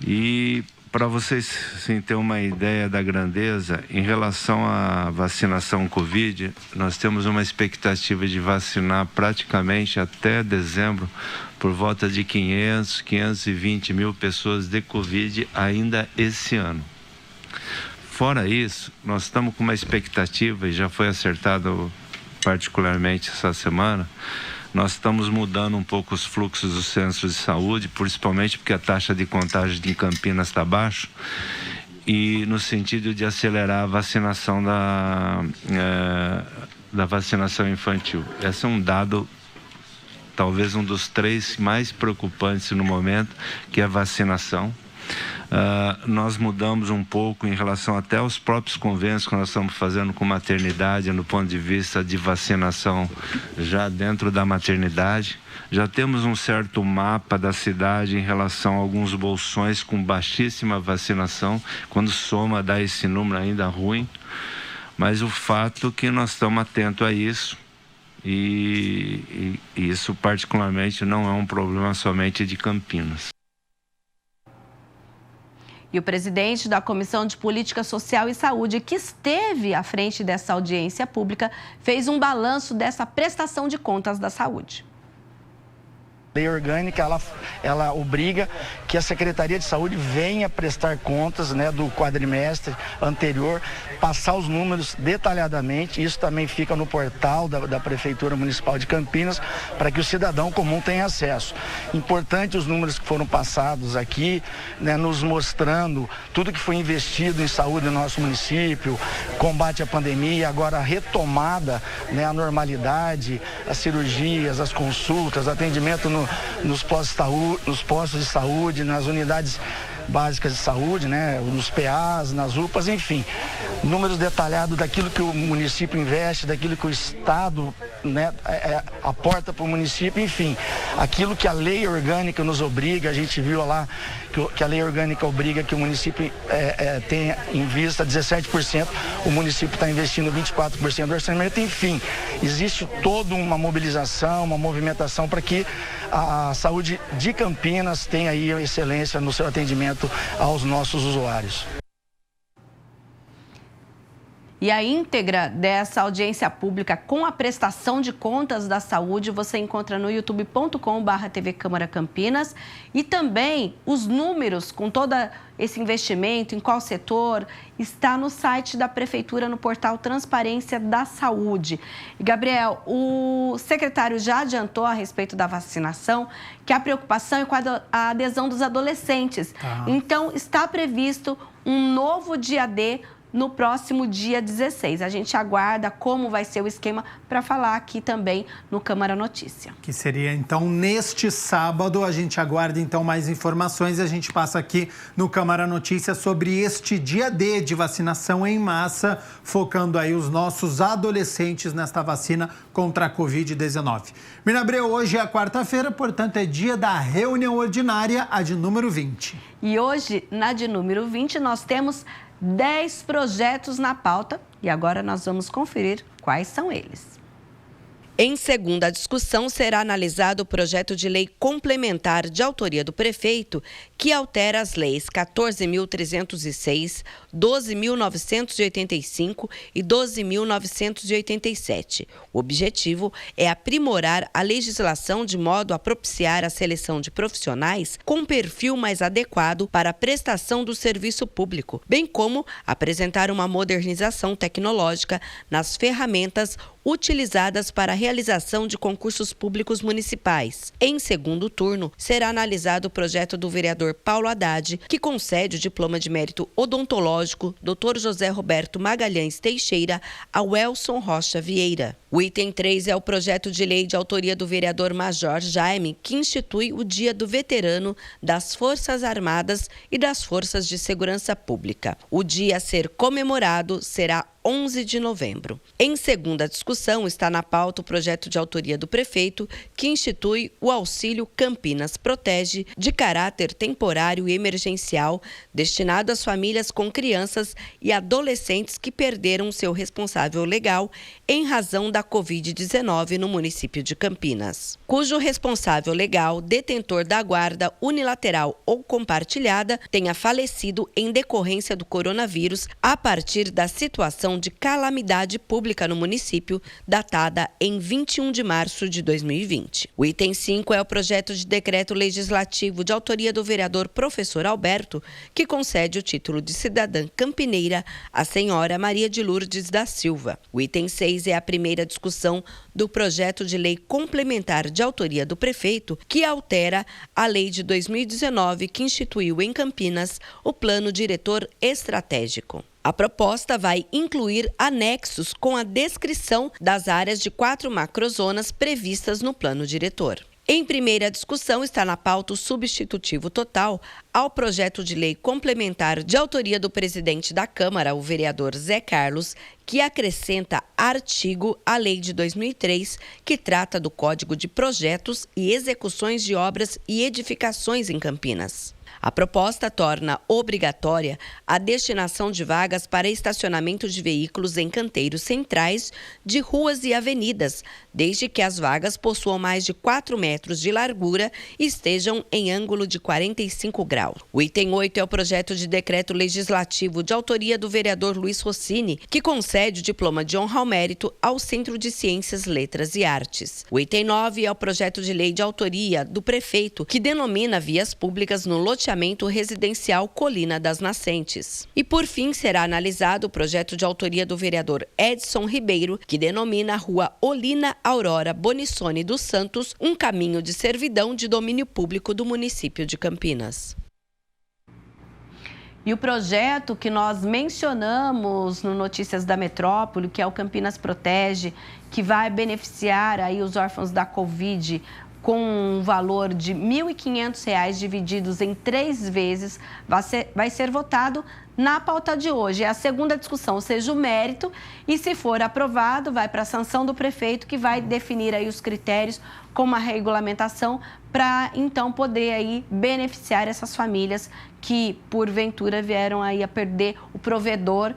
E para vocês assim, terem uma ideia da grandeza, em relação à vacinação Covid, nós temos uma expectativa de vacinar praticamente até dezembro por volta de 520 mil pessoas de Covid ainda esse ano. Fora isso, nós estamos com uma expectativa, e já foi acertado particularmente essa semana, nós estamos mudando um pouco os fluxos dos centros de saúde, principalmente porque a taxa de contágio em Campinas está baixa, e no sentido de acelerar a vacinação da vacinação infantil. Esse é um dado, talvez um dos 3 mais preocupantes no momento, que é a vacinação. Nós mudamos um pouco em relação até aos próprios convênios que nós estamos fazendo com maternidade, no ponto de vista de vacinação já dentro da maternidade. Já temos um certo mapa da cidade em relação a alguns bolsões com baixíssima vacinação, quando soma dá esse número ainda ruim, mas o fato é que nós estamos atentos a isso. E isso particularmente não é um problema somente de Campinas. E o presidente da Comissão de Política Social e Saúde, que esteve à frente dessa audiência pública, fez um balanço dessa prestação de contas da saúde. A lei orgânica, ela obriga que a Secretaria de Saúde venha prestar contas, né, do quadrimestre anterior, passar os números detalhadamente. Isso também fica no portal da Prefeitura Municipal de Campinas, para que o cidadão comum tenha acesso. Importante os números que foram passados aqui, né, nos mostrando tudo que foi investido em saúde no nosso município, combate à pandemia, agora a retomada, né, a normalidade, as cirurgias, as consultas, atendimento nos postos de saúde, nas unidades básicas de saúde, né, nos PAs, nas UPAs, enfim, números detalhados daquilo que o município investe, daquilo que o Estado, né, aporta para o município, enfim, aquilo que a lei orgânica nos obriga. A gente viu lá que a lei orgânica obriga que o município tenha em vista 17%, o município está investindo 24% do orçamento, enfim, existe toda uma mobilização, uma movimentação para que a saúde de Campinas tenha aí excelência no seu atendimento aos nossos usuários. E a íntegra dessa audiência pública com a prestação de contas da saúde você encontra no youtube.com/TV Câmara Campinas, e também os números com todo esse investimento, em qual setor, está no site da Prefeitura, no portal Transparência da Saúde. E, Gabriel, o secretário já adiantou a respeito da vacinação que a preocupação é com a adesão dos adolescentes. Então, está previsto um novo dia D no próximo dia 16. A gente aguarda como vai ser o esquema para falar aqui também no Câmara Notícia. Que seria, então, neste sábado. A gente aguarda, então, mais informações e a gente passa aqui no Câmara Notícia sobre este dia D de vacinação em massa, focando aí os nossos adolescentes nesta vacina contra a Covid-19. Mirna Abreu, hoje é a quarta-feira, portanto, é dia da reunião ordinária, a de número 20. E hoje, na de número 20, nós temos 10 projetos na pauta e agora nós vamos conferir quais são eles. Em segunda discussão, será analisado o projeto de lei complementar de autoria do prefeito que altera as leis 14.306, 12.985 e 12.987. O objetivo é aprimorar a legislação de modo a propiciar a seleção de profissionais com perfil mais adequado para a prestação do serviço público, bem como apresentar uma modernização tecnológica nas ferramentas utilizadas para a realização de concursos públicos municipais. Em segundo turno, será analisado o projeto do vereador Paulo Haddad, que concede o diploma de mérito odontológico Dr. José Roberto Magalhães Teixeira a Welson Rocha Vieira. O item 3 é o projeto de lei de autoria do vereador Major Jaime, que institui o Dia do Veterano das Forças Armadas e das Forças de Segurança Pública. O dia a ser comemorado será 11 de novembro. Em segunda discussão, está na pauta o projeto de autoria do prefeito que institui o Auxílio Campinas Protege, de caráter temporário e emergencial, destinado às famílias com crianças e adolescentes que perderam seu responsável legal em razão da da Covid-19 no município de Campinas, cujo responsável legal, detentor da guarda unilateral ou compartilhada, tenha falecido em decorrência do coronavírus a partir da situação de calamidade pública no município, datada em 21 de março de 2020. O item 5 é o projeto de decreto legislativo de autoria do vereador Professor Alberto, que concede o título de cidadã campineira à senhora Maria de Lourdes da Silva. O item 6 é a primeira discussão do projeto de lei complementar de autoria do prefeito, que altera a lei de 2019 que instituiu em Campinas o Plano Diretor Estratégico. A proposta vai incluir anexos com a descrição das áreas de 4 macrozonas previstas no plano diretor. Em primeira discussão está na pauta o substitutivo total ao projeto de lei complementar de autoria do presidente da Câmara, o vereador Zé Carlos, que acrescenta artigo à lei de 2003, que trata do Código de Projetos e Execuções de Obras e Edificações em Campinas. A proposta torna obrigatória a destinação de vagas para estacionamento de veículos em canteiros centrais de ruas e avenidas, desde que as vagas possuam mais de 4 metros de largura e estejam em ângulo de 45 graus. O item 8 é o projeto de decreto legislativo de autoria do vereador Luiz Rossini, que concede o diploma de honra ao mérito ao Centro de Ciências, Letras e Artes. O item 9 é o projeto de lei de autoria do prefeito, que denomina vias públicas no loteamento residencial Colina das Nascentes. E, por fim, será analisado o projeto de autoria do vereador Edson Ribeiro, que denomina a rua Olina Aurora Bonissone dos Santos um caminho de servidão de domínio público do município de Campinas. E o projeto que nós mencionamos no Notícias da Metrópole, que é o Campinas Protege, que vai beneficiar aí os órfãos da Covid com um valor de R$ 1.500 divididos em 3 vezes, vai ser votado na pauta de hoje. É a segunda discussão, ou seja, o mérito, e se for aprovado, vai para a sanção do prefeito, que vai definir aí os critérios com uma regulamentação para, então, poder aí beneficiar essas famílias que, porventura, vieram aí a perder o provedor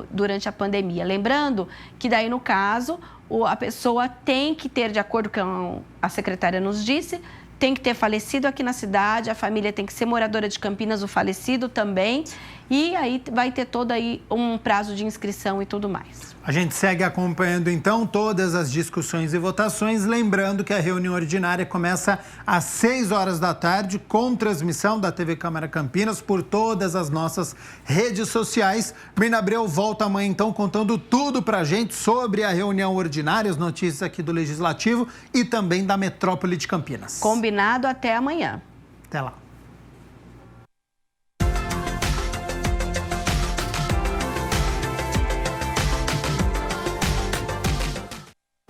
durante a pandemia. Lembrando que daí, no caso, a pessoa tem que ter, de acordo com a secretária nos disse, tem que ter falecido aqui na cidade, a família tem que ser moradora de Campinas, o falecido também, e aí vai ter todo aí um prazo de inscrição e tudo mais. A gente segue acompanhando, então, todas as discussões e votações, lembrando que a reunião ordinária começa às 6 horas da tarde, com transmissão da TV Câmara Campinas por todas as nossas redes sociais. Brina Abreu volta amanhã, então, contando tudo pra gente sobre a reunião ordinária, as notícias aqui do Legislativo e também da Metrópole de Campinas. Combinado, até amanhã. Até lá.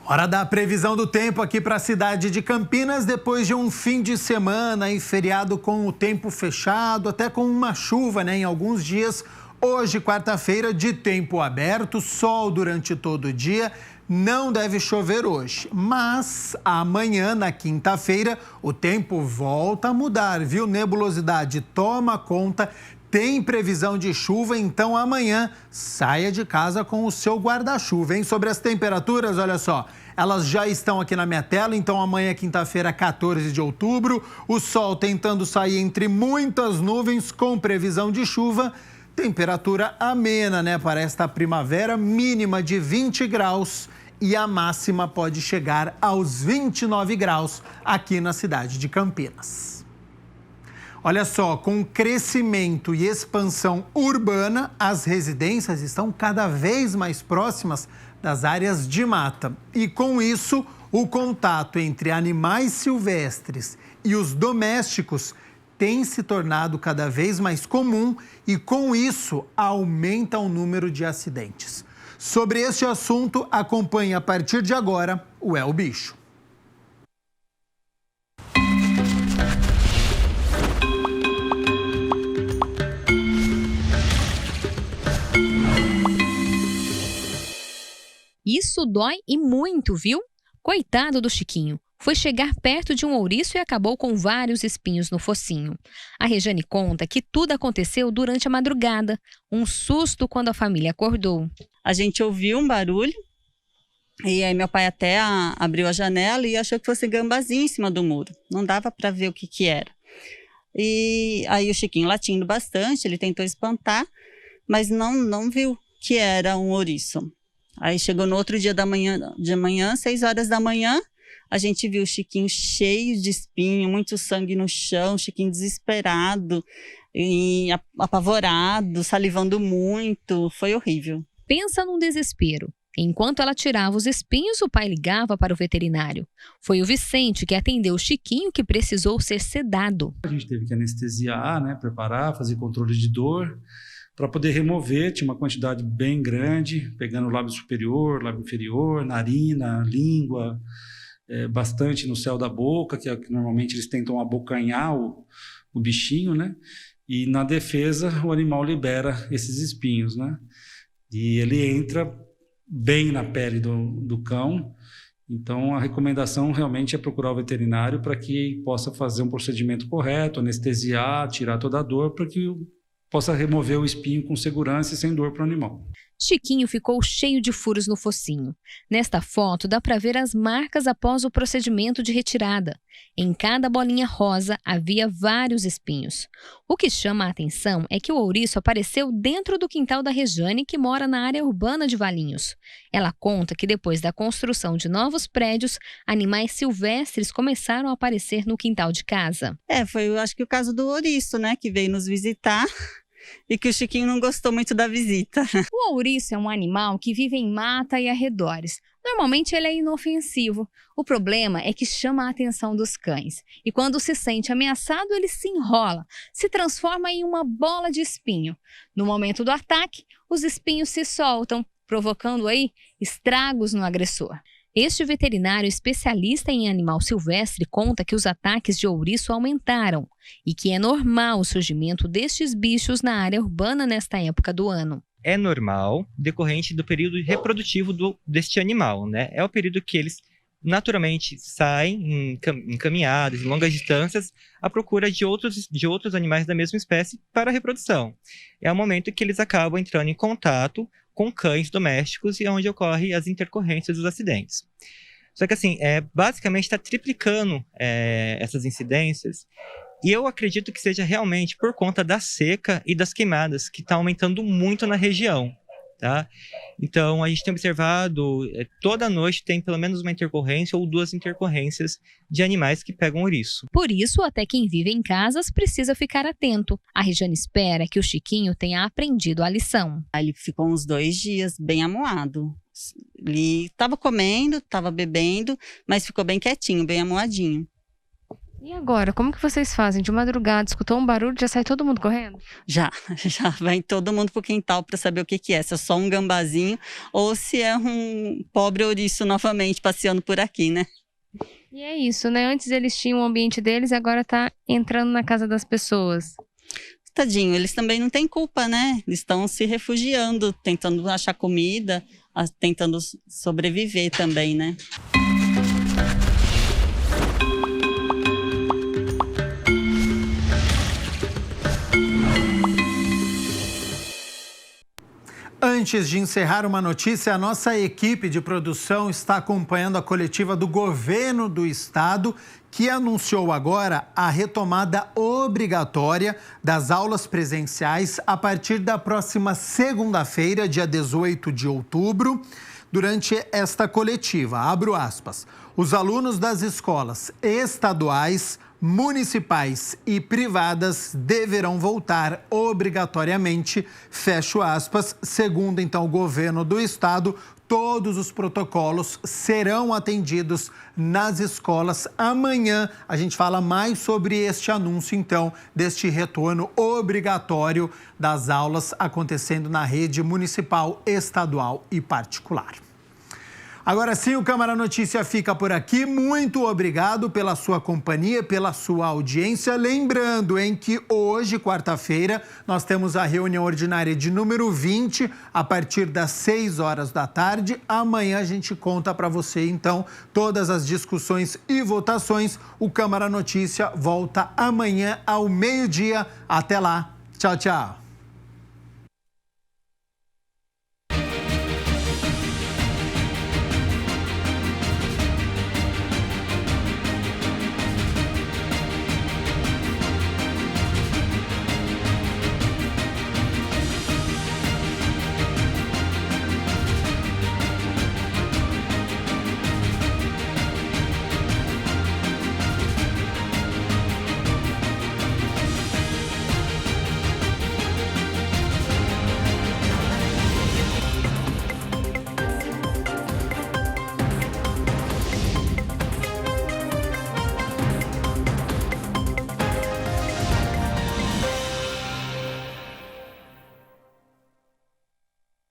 Hora da previsão do tempo aqui para a cidade de Campinas, depois de um fim de semana e feriado com o tempo fechado, até com uma chuva, em alguns dias. Hoje, quarta-feira, de tempo aberto, sol durante todo o dia, não deve chover hoje. Mas amanhã, na quinta-feira, o tempo volta a mudar, viu? Nebulosidade toma conta. Tem previsão de chuva, então amanhã saia de casa com o seu guarda-chuva, hein? Sobre as temperaturas, olha só, elas já estão aqui na minha tela, então amanhã, quinta-feira, 14 de outubro, o sol tentando sair entre muitas nuvens com previsão de chuva, temperatura amena, para esta primavera, mínima de 20 graus e a máxima pode chegar aos 29 graus aqui na cidade de Campinas. Olha só, com crescimento e expansão urbana, as residências estão cada vez mais próximas das áreas de mata. E com isso, o contato entre animais silvestres e os domésticos tem se tornado cada vez mais comum e, com isso, aumenta o número de acidentes. Sobre este assunto, acompanhe a partir de agora o É o Bicho. Isso dói e muito, viu? Coitado do Chiquinho. Foi chegar perto de um ouriço e acabou com vários espinhos no focinho. A Rejane conta que tudo aconteceu durante a madrugada. Um susto quando a família acordou. A gente ouviu um barulho E aí meu pai até abriu a janela e achou que fosse gambazinho em cima do muro. Não dava para ver o que era. E aí o Chiquinho latindo bastante, ele tentou espantar, mas não viu que era um ouriço. Aí chegou no outro dia de manhã, 6 horas da manhã, a gente viu o Chiquinho cheio de espinho, muito sangue no chão, Chiquinho desesperado e apavorado, salivando muito, foi horrível. Pensa num desespero. Enquanto ela tirava os espinhos, o pai ligava para o veterinário. Foi o Vicente que atendeu o Chiquinho, que precisou ser sedado. A gente teve que anestesiar, né, preparar, fazer controle de dor para poder remover. Tinha uma quantidade bem grande, pegando o lábio superior, lábio inferior, narina, língua, bastante no céu da boca, que normalmente eles tentam abocanhar o bichinho, né? E na defesa o animal libera esses espinhos, né? E ele entra bem na pele do cão. Então, a recomendação realmente é procurar o veterinário para que possa fazer um procedimento correto, anestesiar, tirar toda a dor, para que possa remover o espinho com segurança e sem dor para o animal. Chiquinho ficou cheio de furos no focinho. Nesta foto, dá para ver as marcas após o procedimento de retirada. Em cada bolinha rosa havia vários espinhos. O que chama a atenção é que o ouriço apareceu dentro do quintal da Rejane, que mora na área urbana de Valinhos. Ela conta que depois da construção de novos prédios, animais silvestres começaram a aparecer no quintal de casa. Foi, eu acho que o caso do ouriço, né, que veio nos visitar. E que o Chiquinho não gostou muito da visita. O ouriço é um animal que vive em mata e arredores. Normalmente ele é inofensivo. O problema é que chama a atenção dos cães. E quando se sente ameaçado, ele se enrola, se transforma em uma bola de espinho. No momento do ataque, os espinhos se soltam, provocando aí estragos no agressor. Este veterinário especialista em animal silvestre conta que os ataques de ouriço aumentaram e que é normal o surgimento destes bichos na área urbana nesta época do ano. É normal, decorrente do período reprodutivo deste animal, né? É o período que eles naturalmente saem em caminhadas, em longas distâncias, à procura de outros animais da mesma espécie para a reprodução. É o momento que eles acabam entrando em contato com cães domésticos e é onde ocorrem as intercorrências dos acidentes. Só que assim, basicamente está triplicando essas incidências e eu acredito que seja realmente por conta da seca e das queimadas que está aumentando muito na região. Tá? Então, a gente tem observado, toda noite tem pelo menos uma intercorrência ou 2 intercorrências de animais que pegam ouriço. Por isso, até quem vive em casas precisa ficar atento. A Rejane espera que o Chiquinho tenha aprendido a lição. Ele ficou uns 2 dias bem amuado. Ele estava comendo, estava bebendo, mas ficou bem quietinho, bem amuadinho. E agora, como que vocês fazem? De madrugada, escutou um barulho, já sai todo mundo correndo? Já vai todo mundo pro quintal para saber o que é. Se é só um gambazinho ou se é um pobre ouriço novamente passeando por aqui, né? E é isso, né? Antes eles tinham o ambiente deles e agora tá entrando na casa das pessoas. Tadinho, eles também não têm culpa, né? Eles estão se refugiando, tentando achar comida, tentando sobreviver também, né? Antes de encerrar uma notícia, a nossa equipe de produção está acompanhando a coletiva do governo do estado, que anunciou agora a retomada obrigatória das aulas presenciais a partir da próxima segunda-feira, dia 18 de outubro. Durante esta coletiva, abro aspas, os alunos das escolas estaduais, municipais e privadas deverão voltar obrigatoriamente, fecho aspas, segundo então o governo do estado, todos os protocolos serão atendidos nas escolas. Amanhã a gente fala mais sobre este anúncio então, deste retorno obrigatório das aulas acontecendo na rede municipal, estadual e particular. Agora sim, o Câmara Notícia fica por aqui. Muito obrigado pela sua companhia, pela sua audiência. Lembrando, que hoje, quarta-feira, nós temos a reunião ordinária de número 20, a partir das 6 horas da tarde. Amanhã a gente conta para você, então, todas as discussões e votações. O Câmara Notícia volta amanhã ao meio-dia. Até lá. Tchau, tchau.